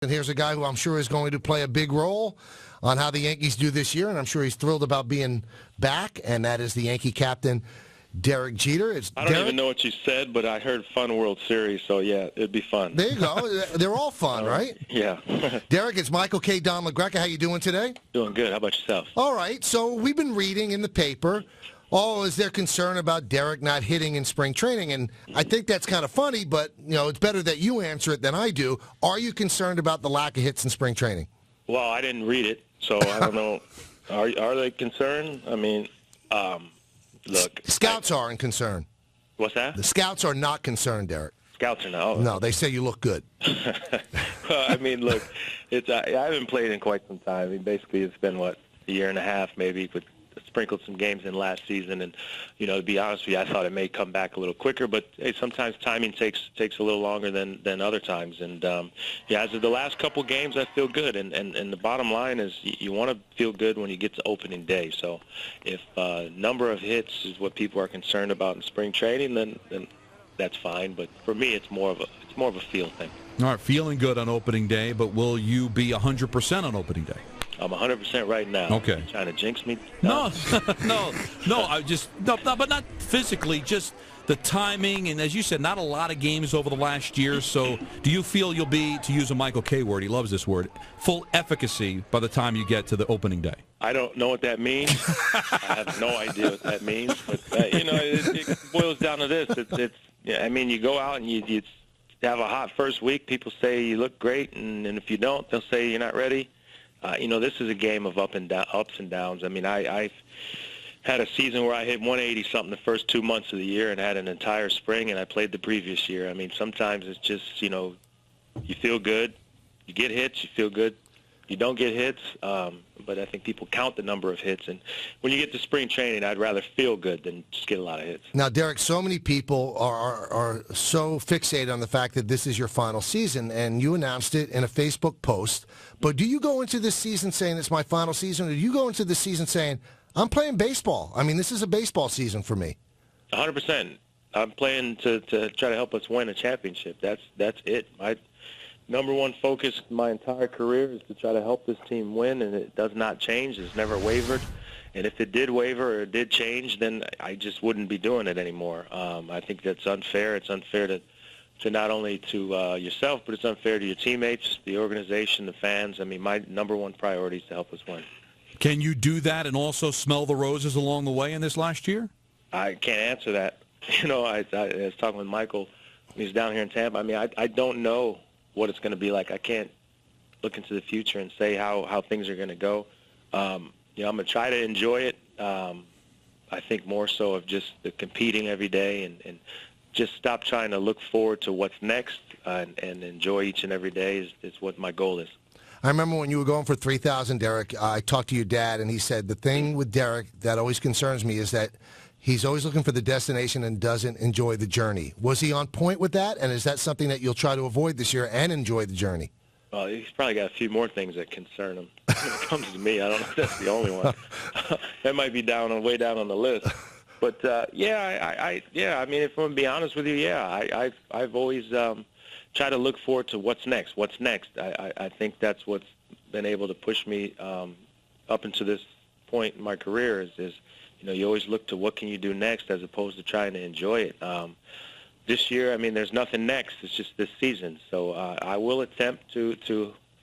And here's a guy who I'm sure is going to play a big role on how the Yankees do this year, and I'm sure he's thrilled about being back, and that is the Yankee captain, Derek Jeter. I don't even know what you said, but I heard Fun World Series, so yeah, it'd be fun. There you go. They're all fun, right? Yeah. Derek, it's Michael K. Don LaGreca. How you doing today? Doing good. How about yourself? All right. So we've been reading in the paper, is there concern about Derek not hitting in spring training? And I think that's kind of funny, but it's better that you answer it than I do. Are you concerned about the lack of hits in spring training? Well, I didn't read it, so I don't know. Are they concerned? I mean, look. Scouts aren't concerned. What's that? The scouts are not concerned, Derek. Scouts are not. No, they say you look good. Well, I mean, look, I haven't played in quite some time. I mean, basically, it's been, a year and a half maybe, but sprinkled some games in last season, and to be honest with you, I thought it may come back a little quicker, but hey, sometimes timing takes a little longer than other times, and as of the last couple games, I feel good, and the bottom line is you want to feel good when you get to opening day. So if number of hits is what people are concerned about in spring training, then that's fine, but for me, it's more of a feel thing. All right, feeling good on opening day, but will you be 100% on opening day? I'm 100% right now. Okay. You're trying to jinx me? No, but not physically, just the timing, and as you said, not a lot of games over the last year, so do you feel you'll be, to use a Michael K. word, he loves this word, full efficacy by the time you get to the opening day? I don't know what that means. I have no idea what that means, but, it boils down to this. You go out and you have a hot first week, people say you look great, and if you don't, they'll say you're not ready. This is a game of ups and downs. I mean, I've had a season where I hit 180-something the first 2 months of the year and had an entire spring, and I played the previous year. I mean, sometimes it's just, you feel good. You get hits, you feel good. You don't get hits, but I think people count the number of hits. And when you get to spring training, I'd rather feel good than just get a lot of hits. Now, Derek, so many people are so fixated on the fact that this is your final season, and you announced it in a Facebook post. But do you go into this season saying it's my final season, or do you go into this season saying, I'm playing baseball? I mean, this is a baseball season for me. 100%. I'm playing to try to help us win a championship. That's it. My number one focus my entire career is to try to help this team win, and it does not change. It's never wavered. And if it did waver or it did change, then I just wouldn't be doing it anymore. I think that's unfair. It's unfair to not only to yourself, but it's unfair to your teammates, the organization, the fans. I mean, my number one priority is to help us win. Can you do that and also smell the roses along the way in this last year? I can't answer that. I was talking with Michael when he's down here in Tampa. I mean, I don't know what it's going to be like. I can't look into the future and say how things are going to go. I'm going to try to enjoy it. I think more so of just the competing every day and just stop trying to look forward to what's next and enjoy each and every day is what my goal is. I remember when you were going for 3,000, Derek, I talked to your dad, and he said the thing with Derek that always concerns me is that he's always looking for the destination and doesn't enjoy the journey. Was he on point with that, and is that something that you'll try to avoid this year and enjoy the journey? Well, he's probably got a few more things that concern him. When it comes to me, I don't know if that's the only one. That might be way down on the list. But, I mean, if I'm going to be honest with you, I've always tried to look forward to what's next. I think that's what's been able to push me up into this point in my career is you always look to what can you do next as opposed to trying to enjoy it. This year, I mean, there's nothing next. It's just this season. So I will attempt to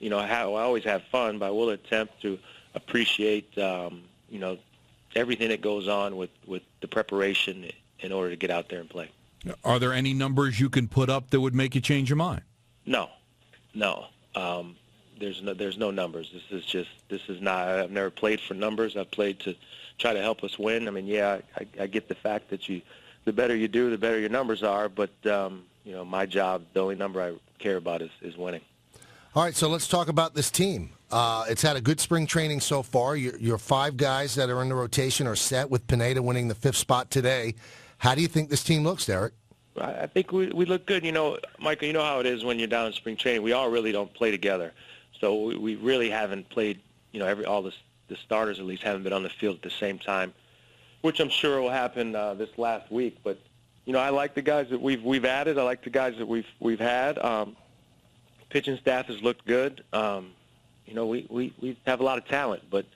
I always have fun, but I will attempt to appreciate, everything that goes on with the preparation in order to get out there and play. Are there any numbers you can put up that would make you change your mind? No. There's no numbers. This is not. I've never played for numbers. I've played to try to help us win. I mean, I get the fact that the better you do, the better your numbers are. But my job, the only number I care about is winning. All right, so let's talk about this team. It's had a good spring training so far. Your five guys that are in the rotation are set, with Pineda winning the 5th spot today. How do you think this team looks, Derek? I think we look good. Michael, you know how it is when you're down in spring training. We all really don't play together. So we really haven't played, all the starters at least haven't been on the field at the same time, which I'm sure will happen this last week. But, I like the guys that we've added. I like the guys that we've had. pitching staff has looked good. We have a lot of talent, but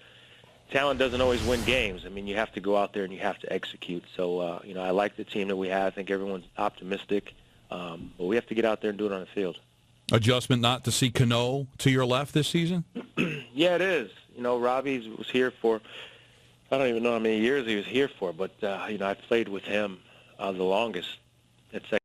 talent doesn't always win games. I mean, you have to go out there and you have to execute. So, I like the team that we have. I think everyone's optimistic, but we have to get out there and do it on the field. Adjustment not to see Cano to your left this season? Yeah, it is. Robbie was here for, I don't even know how many years he was here for, but, I played with him the longest at second.